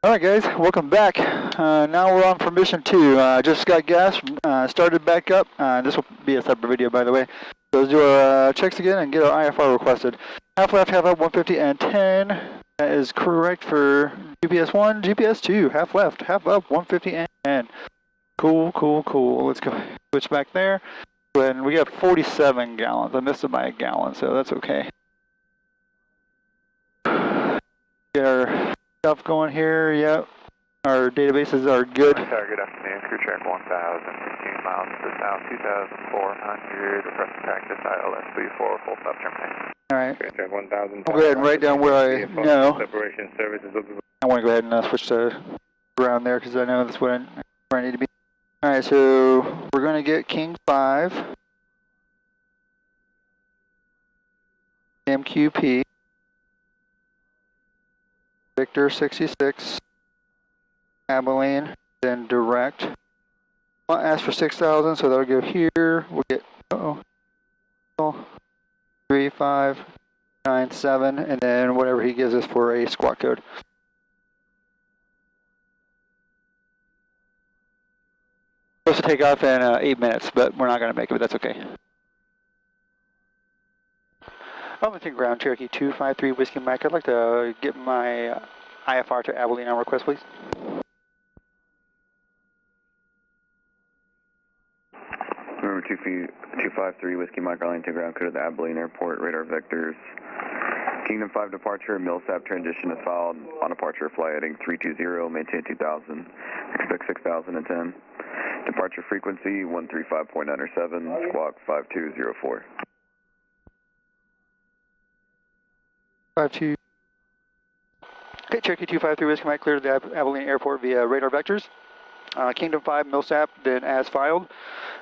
Alright guys, welcome back. Now we're on for mission 2. Just got gas, started back up. This will be a separate video by the way. So let's do our checks again and get our IFR requested. Half left, half up, 150 and 10. That is correct for GPS 1, GPS 2. Half left, half up, 150 and 10. Cool, cool, cool. Let's go switch back there. And we got 47 gallons. I missed it by a gallon, so that's okay. Get our stuff going here, yep. Our databases are good. Good afternoon, crew track 1016 miles to south, 2400, request practice ILS34, full stop termination. Alright. Crew track 1000. I'll go ahead and write down where I know. Separation services. I want to go ahead and switch to ground there because I know that's where I need to be. Alright, so we're going to get King 5, MQP, Victor 66, Abilene, then direct. I'll ask for 6,000, so that'll go here. We'll get 3, 5, 9, 7, and then whatever he gives us for a squawk code. Supposed to take off in 8 minutes, but we're not going to make it, but that's okay. Arlington ground, Cherokee 253 Whiskey Mike. I'd like to get my IFR to Abilene on request, please. Number 253 Whiskey Mike, Arlington ground, code to the Abilene Airport, radar vectors. Kingdom 5 departure, Millsap transition is filed on departure, fly heading 320, maintain 2000, expect 6010. Departure frequency 135.97, squawk 5204. 52. Okay, Cherokee 253 Whiskey Mike, clear to the Abilene Airport via radar vectors. Kingdom 5 Millsap, then as filed.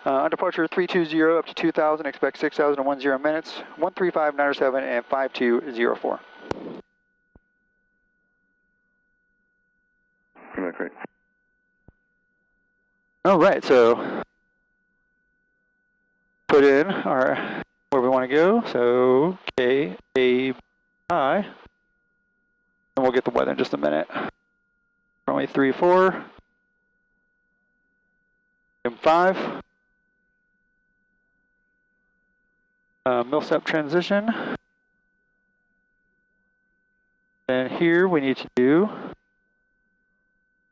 On departure 320 up to 2000, expect 6010 minutes, 135.97 and 5204. Great. Alright, so put in our where we want to go. So KAI. And we'll get the weather in just a minute. Runway 34. 5. Millsap transition. And here we need to do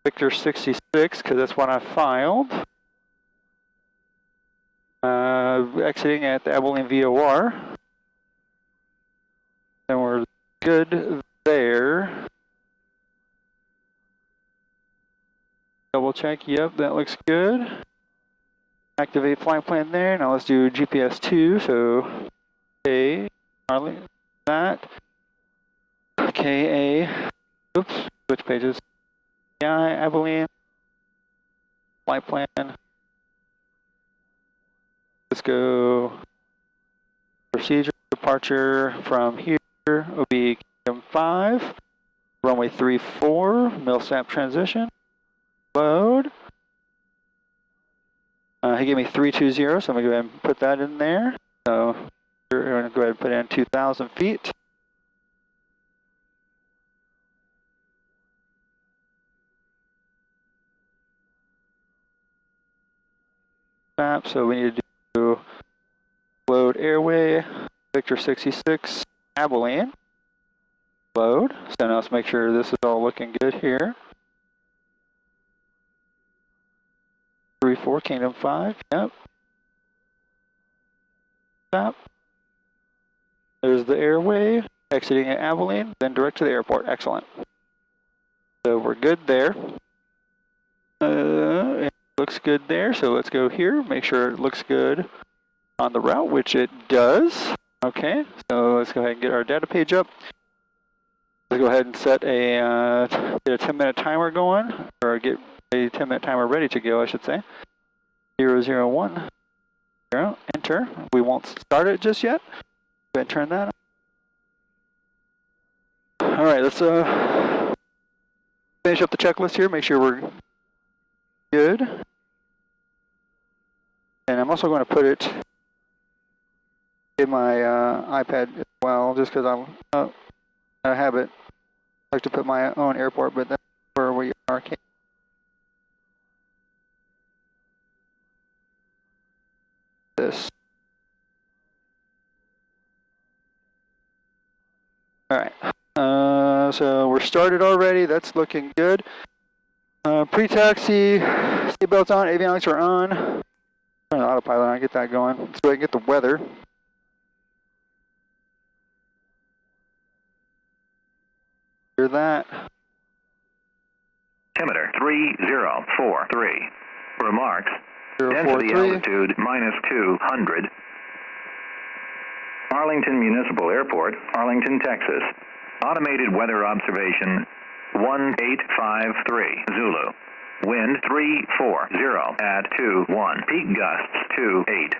Victor 66 because that's what I filed. Exiting at the Abilene VOR. And we're good there. Double check, yep, that looks good. Activate flight plan there. Now let's do GPS 2. So Arlington, that KA, oops, switch pages. Yeah, Abilene, flight plan. Let's go procedure departure from here will be Kingdom 5, runway 34, Millsap transition, load. He gave me 320, so I'm going to go ahead and put that in there. So we're going to go ahead and put in 2,000 feet. So we need to do load airway, Victor 66, Abilene. Load. So now let's make sure this is all looking good here. 3-4, Kingdom 5, yep. Stop. There's the airway, exiting at Abilene, then direct to the airport. Excellent. So we're good there. It looks good there, so let's go here, make sure it looks good on the route, which it does. Okay, so let's go ahead and get our data page up. Let's go ahead and set a, get a 10-minute timer going, or get a 10-minute timer ready to go, I should say. 001, 0, enter. We won't start it just yet. Go ahead and turn that on. All right, let's finish up the checklist here, make sure we're good. And I'm also going to put it in my iPad as well, just because I have it. I like to put my own airport, but that's where we Arcade. This. All right. So we're started already. That's looking good. Pre-taxi, seatbelts on, avionics are on. Turn the autopilot on, get that going. Let's go ahead and get the weather. Hear that. Altimeter 3043. Remarks. Density 043. altitude minus 200. Arlington Municipal Airport, Arlington, Texas. Automated weather observation 1853 Zulu. Wind 340 at 21. Peak gusts 28.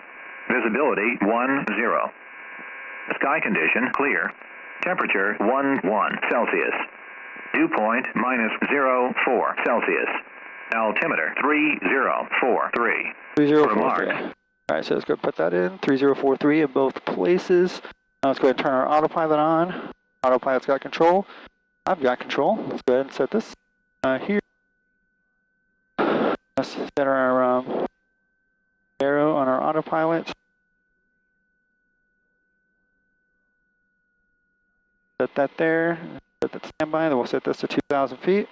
Visibility 10. Sky condition clear. Temperature 11 Celsius. Dew point minus 04 Celsius. Altimeter 3043. 3043. All right, so let's go put that in. 3043 in both places. Now let's go ahead and turn our autopilot on. Autopilot's got control. I've got control. Let's go ahead and set this here. Let's set our arrow on our autopilot. Set that there. Set that standby. Then we'll set this to 2,000 feet.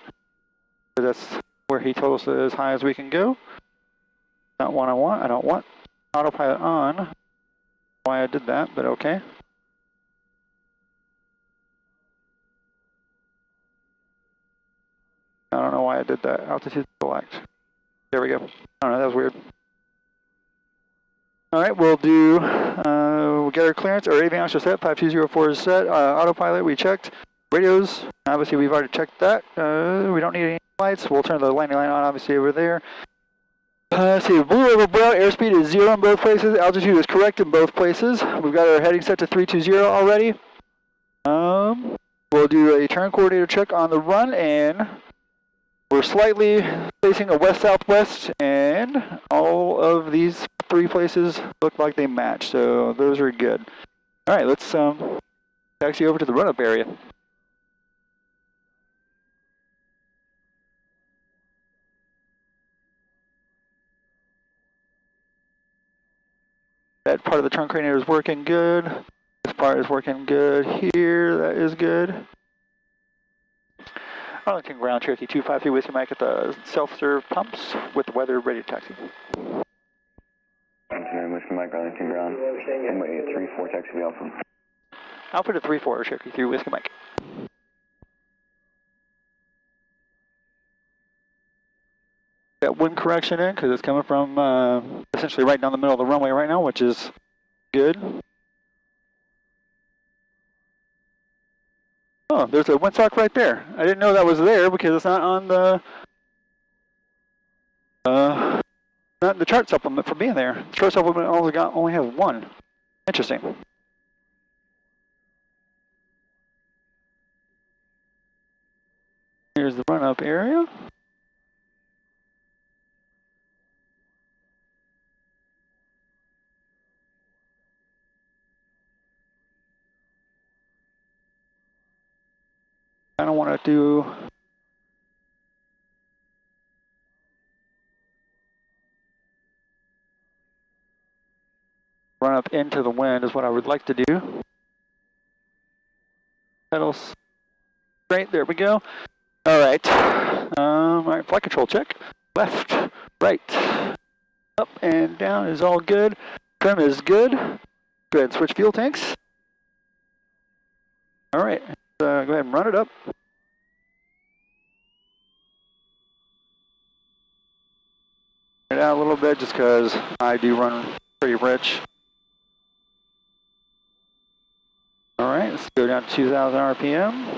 So that's where he told us as high as we can go. Not what I want. I don't want autopilot on. Why I did that, but okay. I don't know why I did that. Altitude select. There we go. I don't know, that was weird. Alright, we'll do, we'll get our clearance. Our avionics are set. 5204 is set. Autopilot, we checked. Radios, obviously we've already checked that. We don't need any lights. We'll turn the landing light on, obviously, over there. Let's see, blue over brown, airspeed is 0 in both places. Altitude is correct in both places. We've got our heading set to 320 already. We'll do a turn coordinator check on the run, and we're slightly facing a west-southwest, and all of these 3 places look like they match, so those are good. All right, let's taxi over to the run-up area. That part of the turn coordinator is working good. This part is working good here. That is good. Arlington ground, Cherokee 253 Whiskey Mike at the self-serve pumps with the weather ready to taxi. Arlington Whiskey Mike, Arlington ground. Runway 34 taxi Alpha. Alpha to 34, Cherokee 3 Whiskey Mike. Got wind correction in because it's coming from essentially right down the middle of the runway right now, which is good. Oh, there's a windsock right there. I didn't know that was there because it's not on the not the chart supplement for being there. The chart supplement only has 1. Interesting. Here's the run-up area. I don't want to do run up into the wind is what I would like to do. Pedals straight, there we go. All right, flight control check. Left, right, up and down is all good. Trim is good. Go ahead and switch fuel tanks. All right, go ahead and run it up. It out a little bit just because I do run pretty rich. All right, let's go down to 2,000 RPM.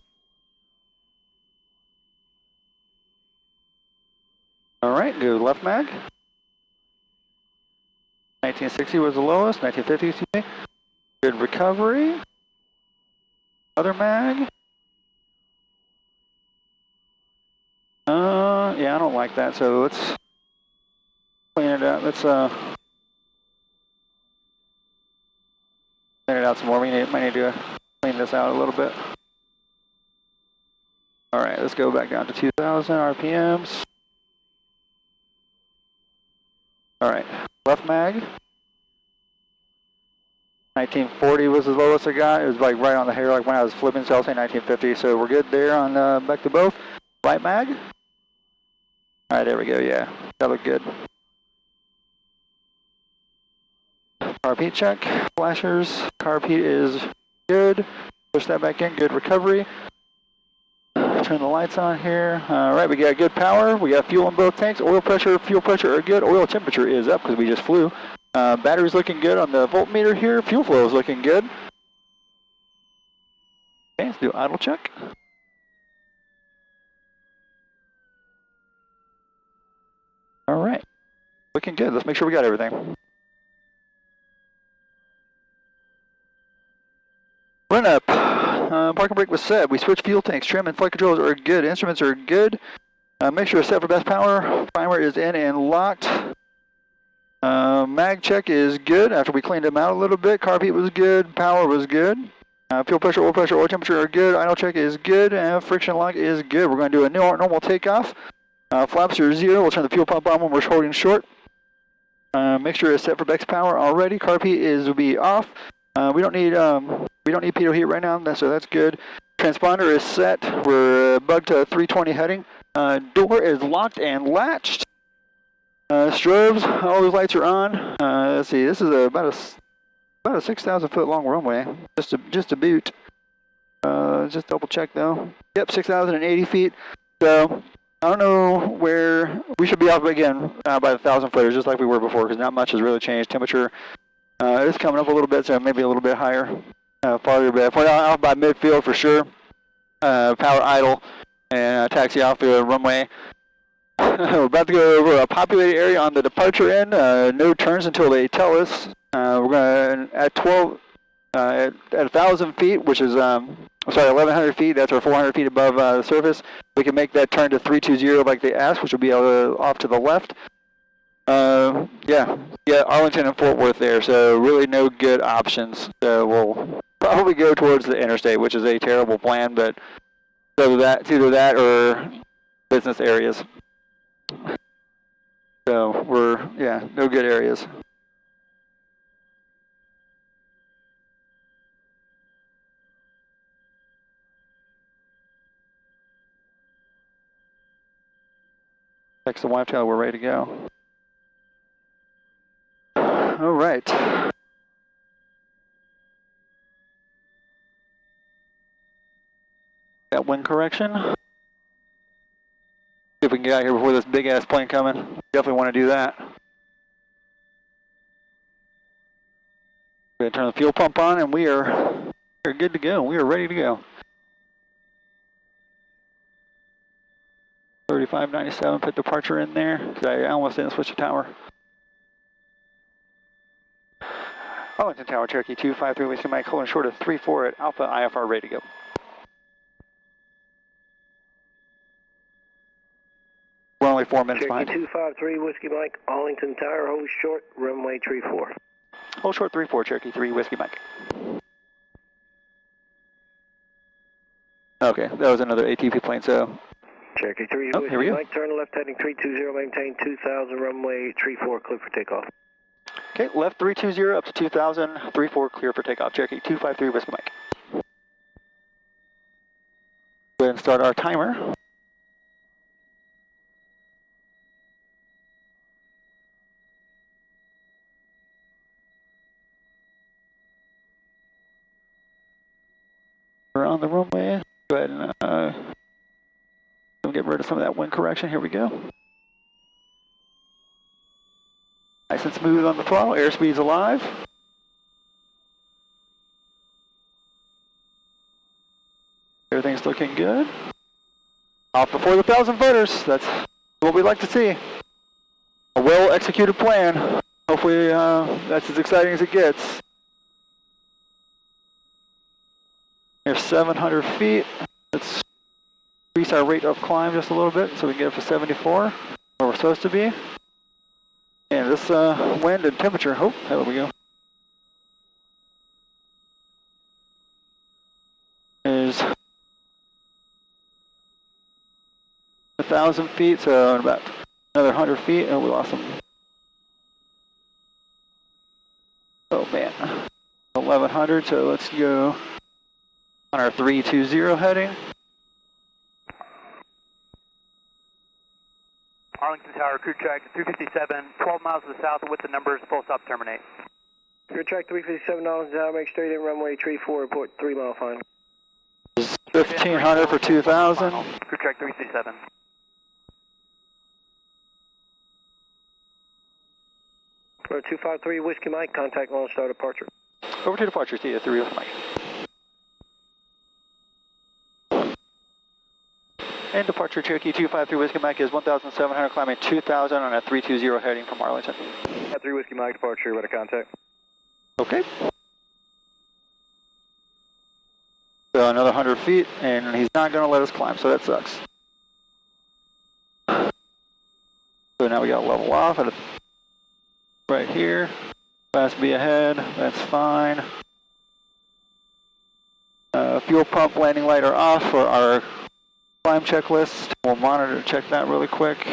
All right, go left mag. 1960 was the lowest, 1950, excuse me. Good recovery. Other mag. Yeah, I don't like that, so let's clean it out. Let's clean it out some more. We might need to clean this out a little bit. All right, let's go back down to 2,000 RPMs. All right, left mag. 1940 was the lowest I got. It was like right on the hair, like when I was flipping, so I'll say 1950. So we're good there on back to both. Right mag. All right, there we go. Yeah, that looked good. Carb heat check. Flashers. Carb heat is good. Push that back in. Good recovery. Turn the lights on here. All right, we got good power. We got fuel in both tanks. Oil pressure, fuel pressure are good. Oil temperature is up because we just flew. Battery's looking good on the voltmeter here. Fuel flow is looking good. Okay, let's do idle check. All right, looking good. Let's make sure we got everything. Run up. Parking brake was set. We switched fuel tanks. Trim and flight controls are good. Instruments are good. Make sure it's set for best power. Primer is in and locked. Mag check is good after we cleaned them out a little bit. Carb heat was good. Power was good. Fuel pressure, oil temperature are good. Idle check is good. And friction lock is good. We're going to do a normal takeoff. Flaps are 0. We'll turn the fuel pump on when we're holding short. Make sure it's set for best power already. Carb heat will be off. We don't need pitot heat right now, so that's good. Transponder is set. We're bugged to 320 heading. Door is locked and latched. Strobes, all those lights are on. Let's see, this is about a 6,000 foot long runway, just to boot. Just double check though. Yep, 6,080 feet. So I don't know where we should be off again by the 1,000 footers, just like we were before, because not much has really changed. Temperature is coming up a little bit, so maybe a little bit higher, farther. But if we're off by midfield for sure, power idle and taxi off the runway. We're about to go over a populated area on the departure end. No turns until they tell us. We're going to at 1,000 feet, which is 1,100 feet. That's our 400 feet above the surface. We can make that turn to 320 like they asked, which will be off to the left. Yeah, Arlington and Fort Worth there. So really no good options. So we'll probably go towards the interstate, which is a terrible plan, but it's either that or business areas. So no good areas. Text the wife, tell we're ready to go. All right. Got wind correction. See if we can get out here before this big ass plane coming. Definitely want to do that. We're going to turn the fuel pump on and we're good to go. We are ready to go. 3597, put departure in there. I almost didn't switch the tower. Arlington Tower, Cherokee 253, Whiskey Mike, holding short of 34 at Alpha IFR, ready to go. We're only 4 minutes behind. Cherokee 253, Whiskey Mike, Arlington Tower, hold short, runway 34. Hold short 34, Cherokee 3, Whiskey Mike. Okay, that was another ATP plane, so. Cherokee 3, Whiskey here we go. Mike, turn left heading 320, maintain 2,000, runway 34, clear for takeoff. Okay, left 320 up to 2,000, 34 clear for takeoff. Cherokee 253, Whiskey Mike. Go ahead and start our timer. We're on the runway. Go ahead and get rid of some of that wind correction. Here we go. Nice and smooth on the throttle. Airspeed's alive. Everything's looking good. Off before the 1,000 footers. That's what we like to see. A well-executed plan. Hopefully that's as exciting as it gets. There's 700 feet. Let's increase our rate of climb just a little bit so we can get up to 74, where we're supposed to be. And this wind and temperature, oh, there we go, is 1,000 feet, so in about another 100 feet, and we lost them. Oh man, 1,100, so let's go on our 320 heading. Arlington Tower, crew track 357, 12 miles to the south with the numbers, full stop terminate. Crew track 357 Arlington Tower, make straight in runway 34, report 3 mile final. 1,500 for 2,000. Crew track 337. For 253 Whiskey Mike, contact launch star departure. Over to departure, Theta 3 with Mike. And departure Cherokee 253 Whiskey Mike is 1,700, climbing 2,000 on a 320 heading from Arlington. 3 Whiskey Mike, departure, ready to contact. Okay. So another 100 feet, and he's not going to let us climb, so that sucks. So now we got to level off at right here. Fast B ahead, that's fine. Fuel pump landing light are off for our climb checklist. We'll monitor, check that really quick,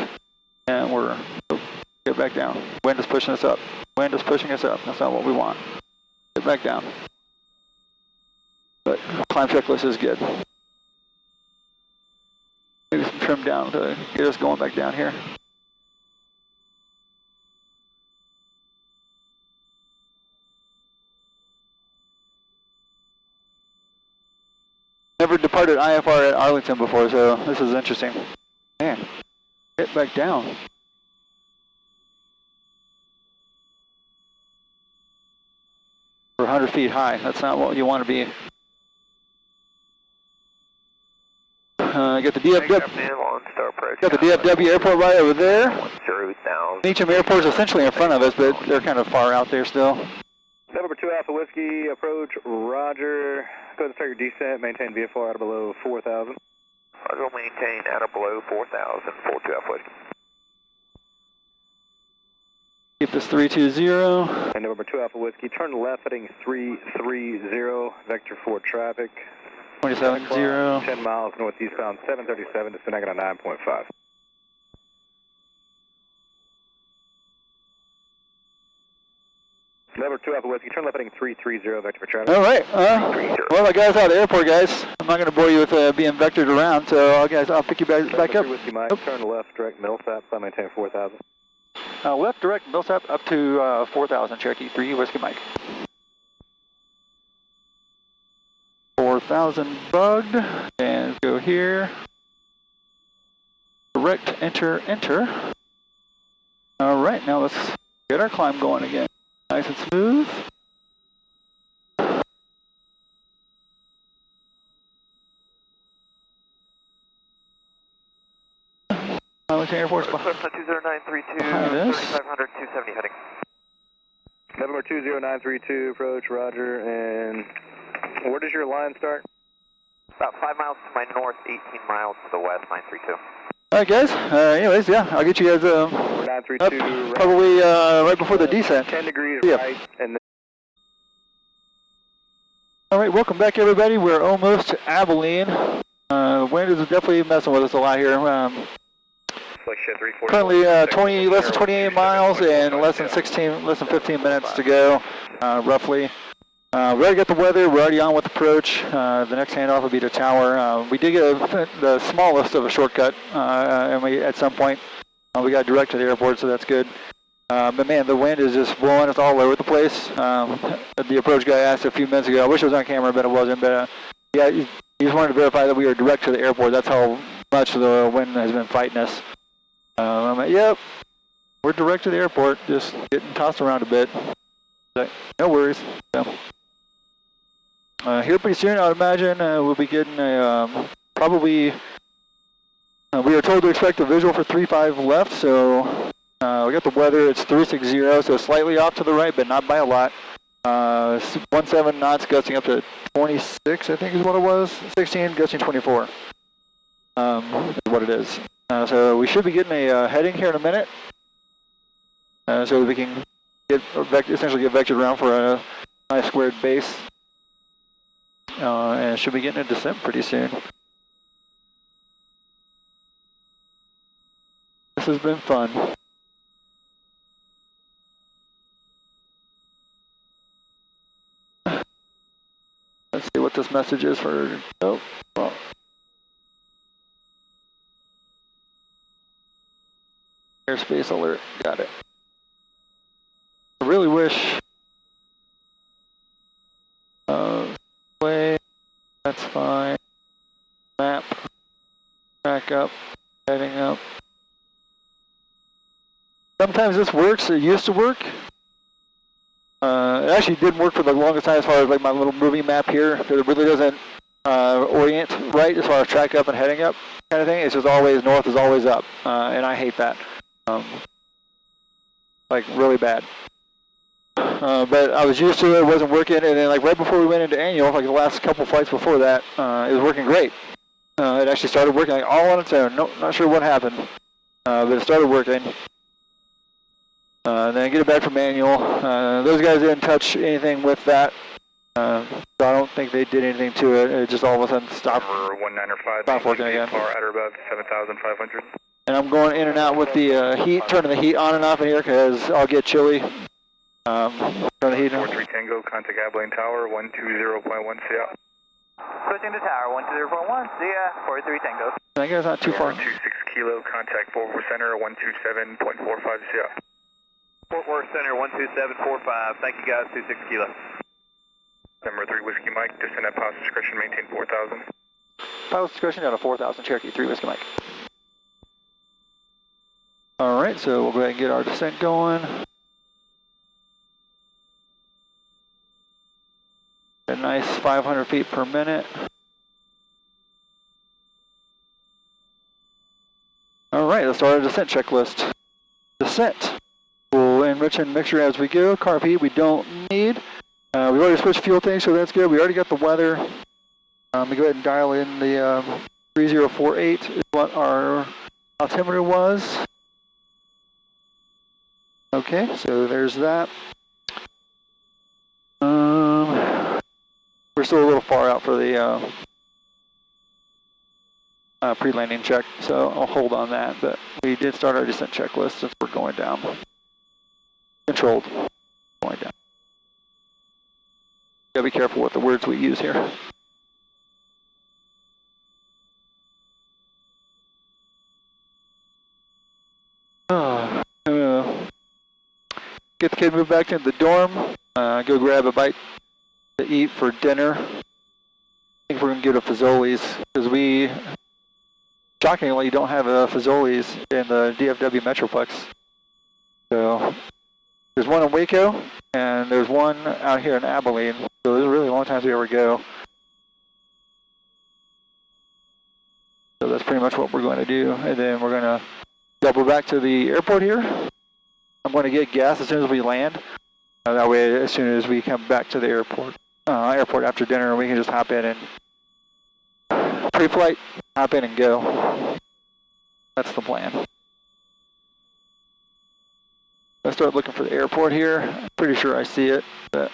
and we're get back down. Wind is pushing us up. Wind is pushing us up. That's not what we want. Get back down. But climb checklist is good. Maybe some trim down to get us going back down here. Never departed IFR at Arlington before, so this is interesting. Man, get back down. We're 100 feet high. That's not what you want to be. Got the DFW airport right over there. Meacham Airport is essentially in front of us, but they're kind of far out there still. Number 2 Alpha Whiskey, approach, roger. Go ahead and start your descent, maintain VFR out of below 4,000. I'll go maintain out of below 4,000, 42 Alpha Whiskey. Keep this 320. And number 2 Alpha Whiskey, turn left heading 330, vector 4 traffic. 27-0. 10 miles northeastbound, 737, descending on 9.5. Number 2 Alpha Whiskey, turn left heading 330, vector for traffic. All right. Well, I guys out of the airport, guys. I'm not going to bore you with being vectored around, so I'll pick you back up. Whiskey Mike, turn left, direct Millsap, so maintain 4,000. Left direct Millsap up to 4,000, Cherokee 3 Whiskey Mike. 4,000 bugged, and go here. Direct enter. All right, now let's get our climb going again. Nice and smooth. Arlington Airport's behind 20932, us. 3500, 270 heading. November 20932, approach, roger, and where does your line start? About 5 miles to my north, 18 miles to the west, 932. All right, guys. Anyways, yeah, I'll get you guys up 932, probably right before the descent. 10 degrees Yeah. right, and All right, welcome back, everybody. We're almost to Abilene. Wind is definitely messing with us a lot here. Currently, less than 28 miles and less than 15 minutes to go, roughly. We already got the weather. We're already on with approach. The next handoff will be to tower. We did get the smallest of a shortcut, and at some point we got direct to the airport, so that's good. But man, the wind is just blowing us all over the place. The approach guy asked a few minutes ago. I wish it was on camera, but it wasn't. But yeah, he just wanted to verify that we were direct to the airport. That's how much the wind has been fighting us. I'm like, yep, we're direct to the airport. Just getting tossed around a bit. But no worries. So, here pretty soon, I would imagine we'll be getting a probably. We were told to expect a visual for 35 left, so we got the weather. It's 360, so slightly off to the right, but not by a lot. 17 knots, gusting up to 26, I think is what it was. 16, gusting 24. Is what it is. So we should be getting a heading here in a minute, so that we can essentially get vectored around for a nice squared base. And should be getting a descent pretty soon. This has been fun. Let's see what this message is for. Oh, well. Airspace alert. Got it. I really wish. Way. That's fine. Map. Back up. Heading up. Sometimes this works. It used to work. It actually didn't work for the longest time as far as like my little moving map here, because it really doesn't orient right as far as track up and heading up kind of thing. It's just always north is always up, and I hate that. Like really bad. But I was used to it, it wasn't working, and then like right before we went into annual, like the last couple flights before that, it was working great. It actually started working like all on its own. Nope, not sure what happened, but it started working. Then get it back from manual. Those guys didn't touch anything with that, so I don't think they did anything to it. It just all of a sudden stopped working again. At or above 7,500. And I'm going in and out with the heat, turning the heat on and off in here because I'll get chilly. Turn the heat on. 43 Tango, contact Abilene Tower, 120.1, see ya. Switching to tower, 120.1, see ya, 43 Tango. I guess not too far. 26 Kilo, contact Fort Worth Center, 127.45, see ya. Fort Worth Center, 127.45, thank you guys, 26 Kilo. Number 3 Whiskey Mike, descend at pilot's discretion, maintain 4,000. Pilot's discretion down to 4,000, Cherokee 3 Whiskey Mike. Alright, so we'll go ahead and get our descent going. A nice 500 feet per minute. Alright, let's start our descent checklist. Descent. We'll enrich and mixture as we go. Carb heat we don't need. We've already switched fuel tanks, so that's good. We already got the weather. We go ahead and dial in the 3048 is what our altimeter was. Okay, so there's that. We're still a little far out for the pre-landing check, so I'll hold on that. But we did start our descent checklist since we're going down. Controlled, going down. Gotta be careful with the words we use here. Get the kid moved back into the dorm. Go grab a bite to eat for dinner. I think we're gonna get a Fazoli's because we shockingly don't have a Fazoli's in the DFW metroplex. So there's one in Waco and there's one out here in Abilene. So there's a really long time to ever go. So that's pretty much what we're going to do, and then we're going to double back to the airport here. I'm going to get gas as soon as we land. That way, as soon as we come back to the airport after dinner, we can just hop in and pre-flight, hop in and go. That's the plan. Let's start looking for the airport here. I'm pretty sure I see it, but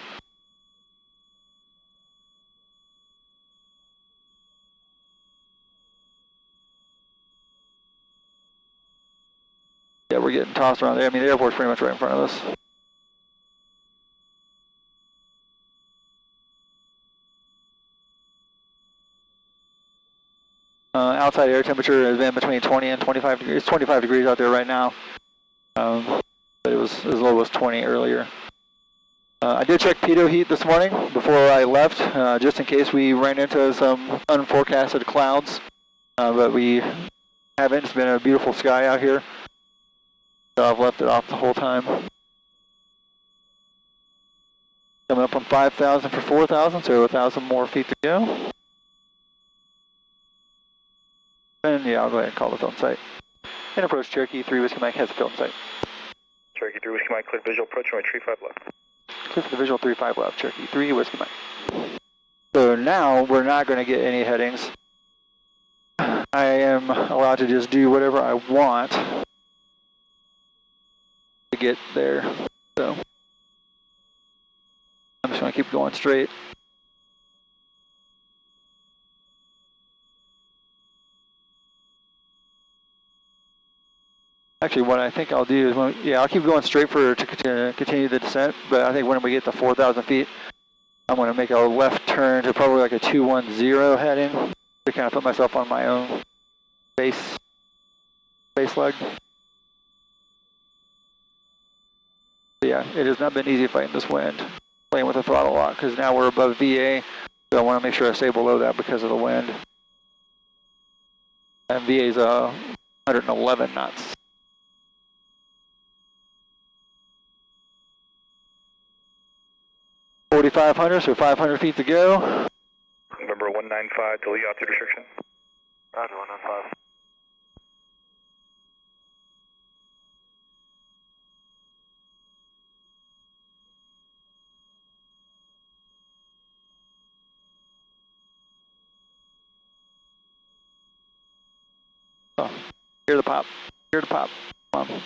yeah, we're getting tossed around there. I mean, the airport's pretty much right in front of us. Outside air temperature has been between 20 and 25 degrees. It's 25 degrees out there right now. But it was as low as 20 earlier. I did check pitot heat this morning before I left, just in case we ran into some unforecasted clouds. But we haven't. It's been a beautiful sky out here. So I've left it off the whole time. Coming up on 5,000 for 4,000, so 1,000 more feet to go. And yeah, I'll go ahead and call the film site. And approach Cherokee 3 Whiskey Mike has a film site. Cherokee 3 Whiskey Mike, clear visual approach, runway 35 left. Clear for the visual 35 left, Cherokee 3 Whiskey Mike. So now we're not going to get any headings. I am allowed to just do whatever I want to get there. So I'm just going to keep going straight. Actually, what I think I'll do is, I'll keep going straight to continue the descent, but I think when we get to 4,000 feet, I'm going to make a left turn to probably like a 210 heading to kind of put myself on my own base leg. But yeah, it has not been easy fighting this wind, playing with the throttle lock, because now we're above VA, so I want to make sure I stay below that because of the wind. And VA's 111 knots. $4,500, so 500 feet to go. Number 195, delete altitude restriction. Roger, 195. Oh, hear the pop. Hear the pop. Come on.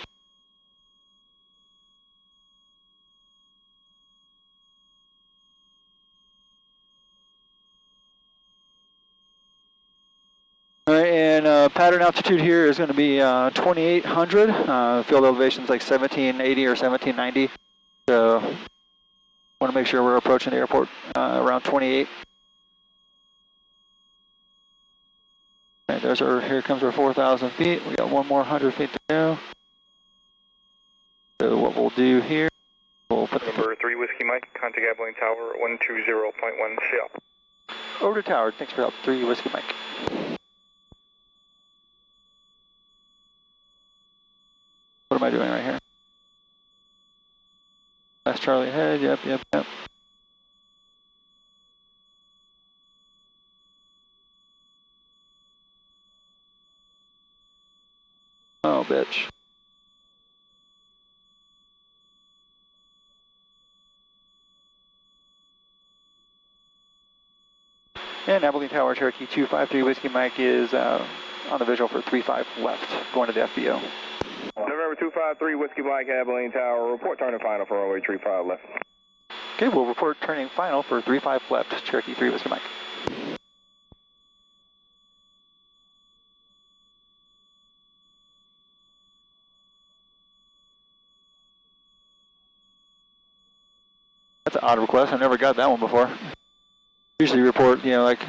All right, and pattern altitude here is going to be 2,800. Field elevation is like 1780 or 1790. So, want to make sure we're approaching the airport around 28. All right, here comes our 4,000 feet. We got one more 100 feet to go. So what we'll do here, we'll put Number 3 Whiskey Mike, contact Abilene Tower 120.1 CL. over to tower. Thanks for help. 3 Whiskey Mike. What am I doing right here? That's Charlie ahead. Yep. Oh, bitch. And Abilene Tower, Cherokee 253 Whiskey Mike is on the visual for 35 left, going to the FBO. November 253 Whiskey Mike, Abilene Tower, report turning final for runway 35 left. Okay, we'll report turning final for 35 left, Cherokee 3 Whiskey Mike. That's an odd request. I've never got that one before. Usually report, like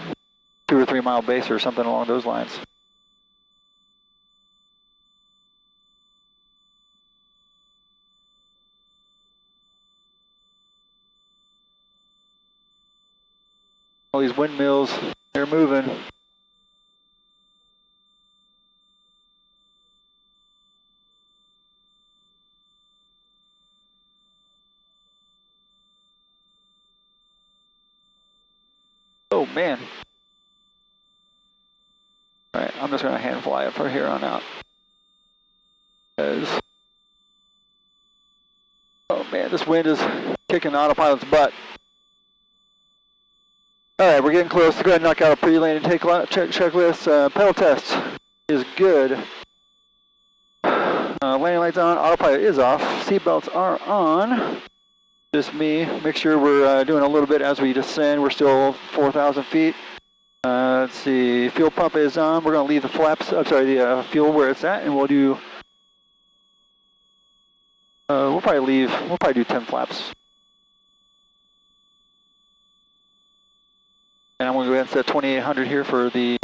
2 or 3 mile base or something along those lines. All these windmills, they're moving. Oh man. Alright, I'm just going to hand fly it from here on out. Oh man, this wind is kicking the autopilot's butt. Alright, we're getting close. Go ahead and knock out a pre-landing checklist. Pedal test is good. Landing lights on, autopilot is off. Seatbelts are on. Just me. Make sure we're doing a little bit as we descend. We're still 4,000 feet. Let's see. Fuel pump is on. We're going to leave the flaps. I'm sorry, the fuel where it's at, and we'll do. We'll probably do 10 flaps. And I'm going to go ahead and set 2,800 here for the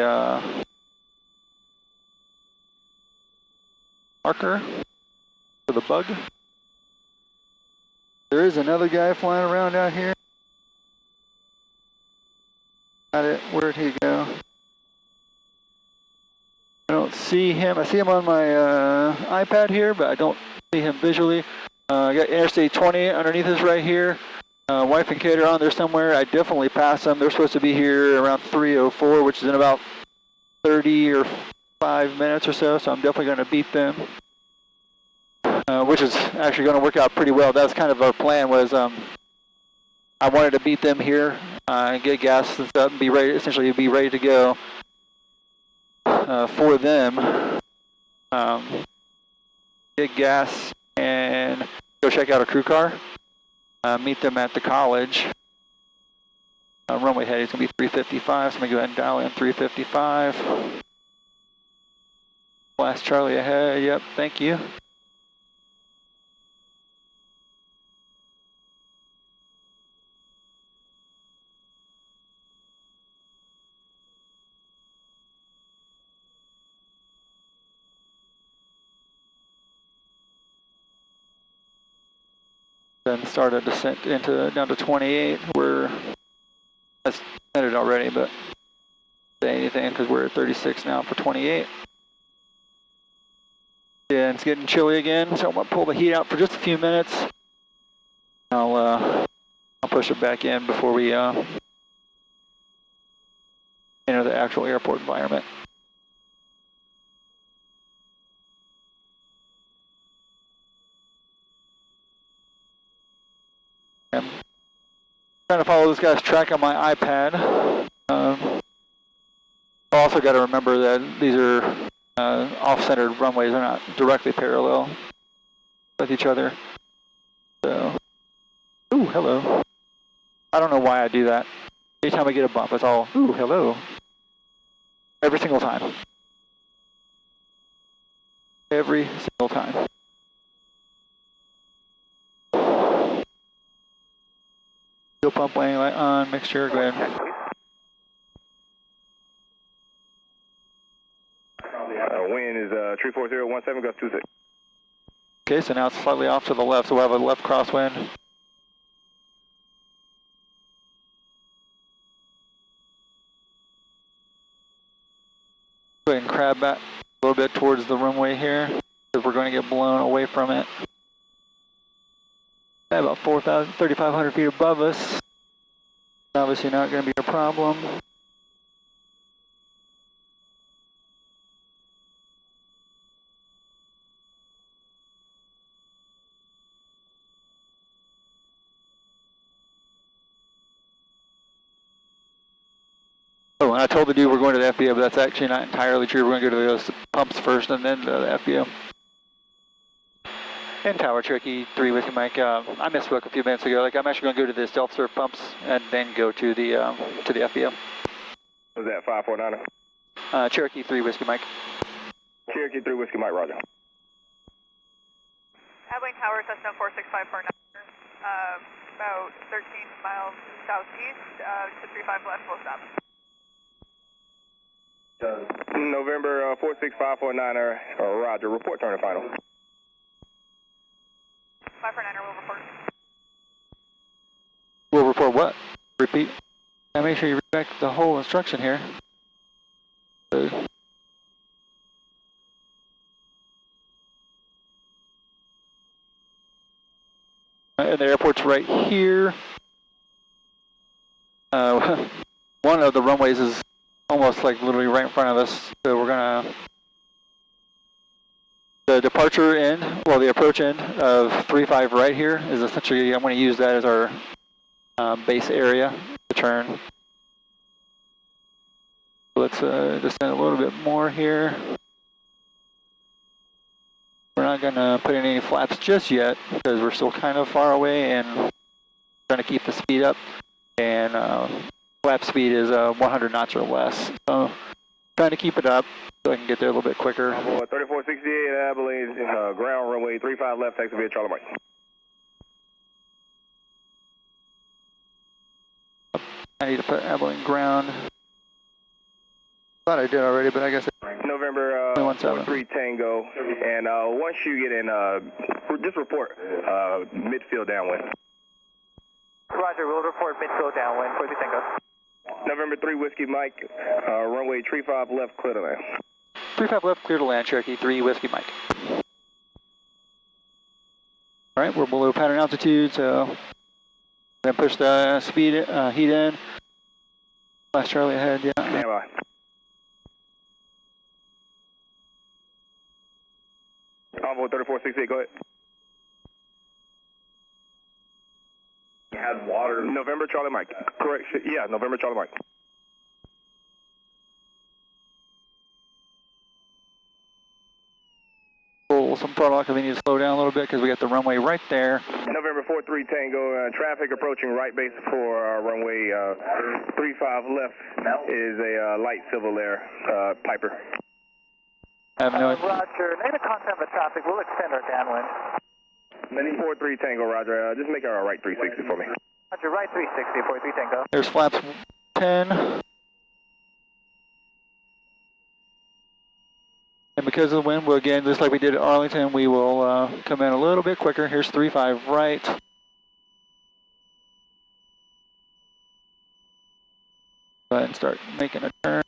marker for the bug. There is another guy flying around out here. Got it. Where'd he go? I don't see him. I see him on my iPad here, but I don't see him visually. I got Interstate 20 underneath us right here. Wife and kid are on there somewhere. I definitely passed them. They're supposed to be here around 3:04, which is in about 30 or 5 minutes or so. So I'm definitely going to beat them. Which is actually going to work out pretty well. That's kind of our plan. Was I wanted to beat them here and get gas and stuff, and essentially be ready to go for them. Get gas and go check out a crew car. Meet them at the college. Runway heading is going to be 355, so I'm going to go ahead and dial in 355. Last Charlie ahead, yep, thank you. Then start a descent into down to 28. We're headed already, but say anything because we're at 36 now for 28. Yeah, it's getting chilly again, so I'm gonna pull the heat out for just a few minutes. I'll push it back in before we enter the actual airport environment. I'm trying to follow this guy's track on my iPad. Also got to remember that these are off-centered runways. They're not directly parallel with each other. So, ooh, hello. I don't know why I do that. Anytime I get a bump, it's all, ooh, hello. Every single time. Every single time. Fuel pump weighing light on, mixture, go ahead. Wind is 34017, gust 26. Okay, so now it's slightly off to the left, so we'll have a left crosswind. Go ahead and crab back a little bit towards the runway here, because we're going to get blown away from it. About 3,500 feet above us. Obviously not going to be a problem. Oh, and I told the dude we're going to the FBO, but that's actually not entirely true. We're going to go to those pumps first and then to the FBO. And Tower Cherokee 3 Whiskey Mike. I misspoke a few minutes ago. Like I'm actually going to go to the self-serve pumps and then go to the FBO. Was that 549? Cherokee 3 Whiskey Mike. Cherokee 3 Whiskey Mike, roger. Abilene Tower, Cessna 46549. About 13 miles southeast to 35 left, full stop. November 46549, roger. Report turn to final. 549er will report. We'll report what? Repeat. Now make sure you read back the whole instruction here. And the airport's right here. One of the runways is almost like literally right in front of us. So we're gonna, the departure end, well the approach end of 35 right here is essentially, I'm gonna use that as our base area to turn. Let's descend a little bit more here. We're not gonna put in any flaps just yet because we're still kind of far away and trying to keep the speed up. And flap speed is 100 knots or less. So trying to keep it up so I can get there a little bit quicker. 3468 Abilene, ground runway 35 left, taxi via Charlie Mike. I need to put Abilene ground. Thought I did already, but I guess November 43 Tango, and once you get in, just report midfield downwind. Roger, we'll report midfield downwind, 43 Tango. November 3 Whiskey Mike, runway 35 left, clear to land. 35 left, clear to land, Cherokee 3 Whiskey Mike. Alright, we're below pattern altitude, so I'm going to push the speed heat in. Last Charlie ahead, yeah. Stand by. Envoy 3468, go ahead. Had water. November Charlie Mike. Correct. Yeah, November Charlie Mike. Pull some throttle off because we need to slow down a little bit because we got the runway right there. November 43 Tango, traffic approaching right base for runway 35 left is a light civil air Piper. I have no. Roger, negative contact with traffic. We'll extend our downwind. 43 Tango, Roger. Just make our right 360 for me. Roger, right 360, 43 Tango. There's flaps 10. And because of the wind, we'll again, just like we did at Arlington, we will come in a little bit quicker. Here's 35 right. Go ahead and start making a turn.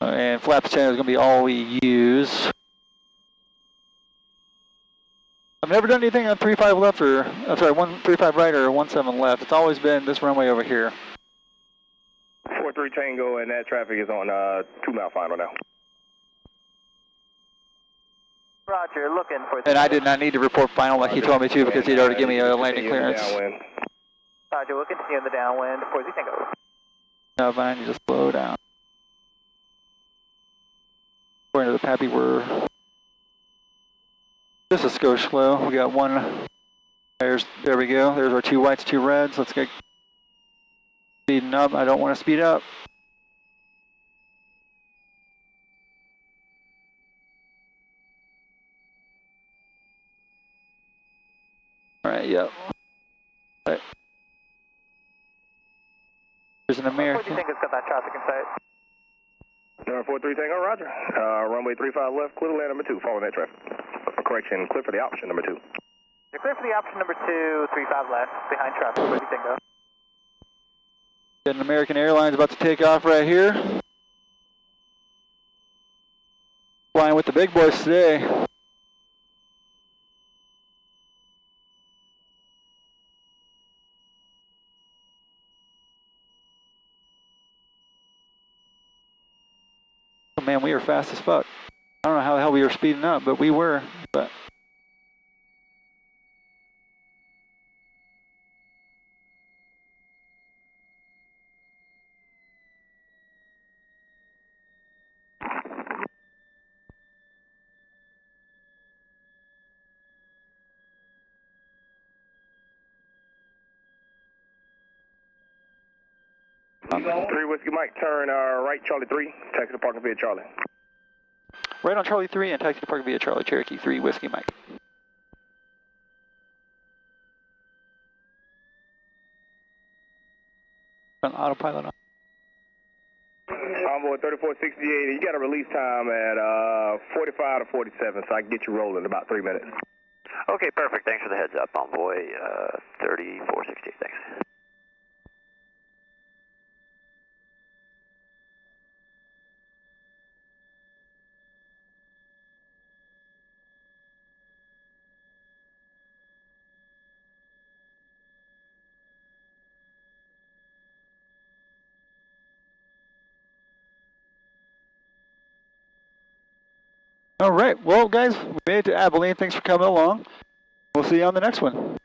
And flaps 10 is going to be all we use. I've never done anything on 35 left or, I'm sorry, 135 right or 17 left. It's always been this runway over here. 43 Tango, and that traffic is on 2 mile final now. Roger, looking for... And I did not need to report final like he told me to because he'd already given me a landing clearance. Roger, we'll continue in the downwind, 43 Tango. No, fine, you just slow down. According to the Pappy, we're just a skosh slow. We got one. There we go. There's our 2 whites, 2 reds. Let's get speeding up. I don't want to speed up. All right, yep. All right. There's an American. What do you think has got that traffic in sight? 43 Tango, Roger. Runway 35 left, clear to land number 2, following that traffic. Correction, clear for the option number 2. You're clear for the option number 2, 35 left, behind traffic, where do you think go? Got an American Airlines about to take off right here. Flying with the big boys today. Oh man, we were fast as fuck. I don't know how the hell we were speeding up, but we were. But Three Whiskey Mike, turn right Charlie 3, taxi to parking via Charlie. right on Charlie 3 and taxi to park via Charlie Cherokee 3 Whiskey Mike. On autopilot on. Onboard 3468, you got a release time at 45 to 47, so I can get you rolling in about 3 minutes. Okay, perfect. Thanks for the heads up, Envoy 3468. Thanks. All right, well guys, we made it to Abilene. Thanks for coming along. We'll see you on the next one.